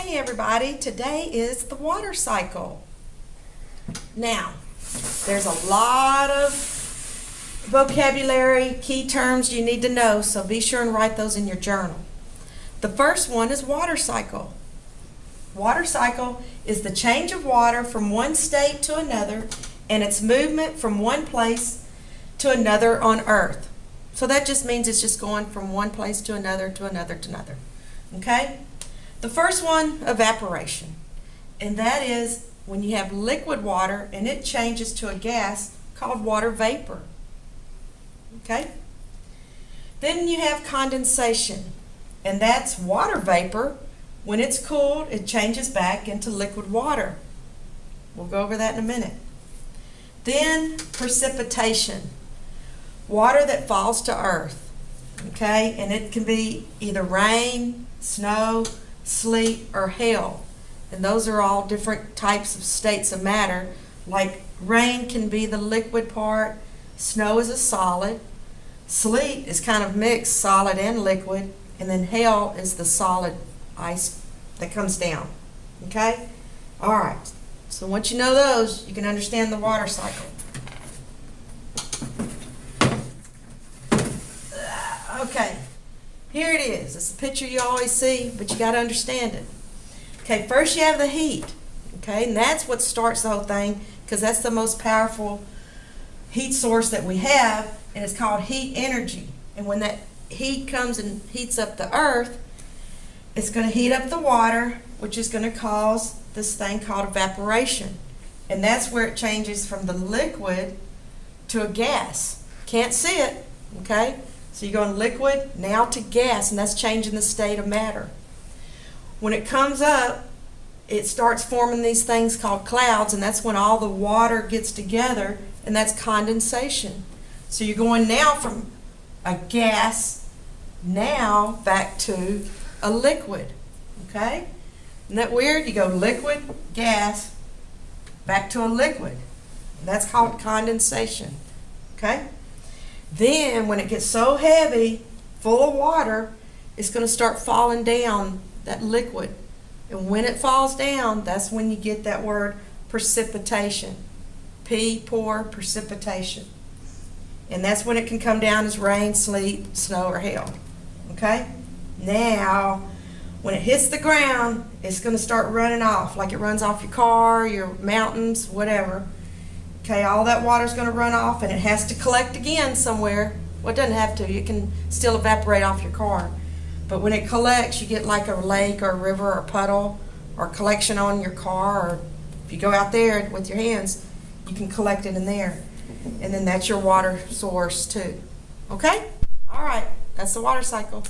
Hey everybody, today is the water cycle. Now, there's a lot of vocabulary, key terms you need to know, so be sure and write those in your journal. The first one is water cycle. Water cycle is the change of water from one state to another and its movement from one place to another on Earth. So that just means it's just going from one place to another to another to another. Okay? The first one, evaporation. And that is when you have liquid water and it changes to a gas called water vapor. Okay? Then you have condensation. And that's water vapor. When it's cooled, it changes back into liquid water. We'll go over that in a minute. Then precipitation. Water that falls to earth. Okay? And it can be either rain, snow, sleet, or hail. And those are all different types of states of matter. Like rain can be the liquid part, snow is a solid, sleet is kind of mixed, solid and liquid, and then hail is the solid ice that comes down. Okay? All right. So once you know those, you can understand the water cycle. Okay. Here it is. It's a picture you always see, but you got to understand it. Okay, first you have the heat. Okay, and that's what starts the whole thing because that's the most powerful heat source that we have, and it's called heat energy. And when that heat comes and heats up the earth, it's going to heat up the water, which is going to cause this thing called evaporation. And that's where it changes from the liquid to a gas. Can't see it, okay? So you're going liquid now to gas, and that's changing the state of matter. When it comes up, it starts forming these things called clouds, and that's when all the water gets together, and that's condensation. So you're going now from a gas now back to a liquid, okay? Isn't that weird? You go liquid, gas, back to a liquid. And that's called condensation, okay? Then when it gets so heavy, full of water, it's going to start falling down, that liquid. And when it falls down, that's when you get that word precipitation. Pour, precipitation. And that's when it can come down as rain, sleet, snow, or hail. Okay? Now, when it hits the ground, it's going to start running off, like it runs off your car, your mountains, whatever. Okay, all that water's going to run off, and it has to collect again somewhere. Well, it doesn't have to. It can still evaporate off your car. But when it collects, you get like a lake or a river or a puddle or a collection on your car. Or if you go out there with your hands, you can collect it in there. And then that's your water source too. Okay? All right. That's the water cycle.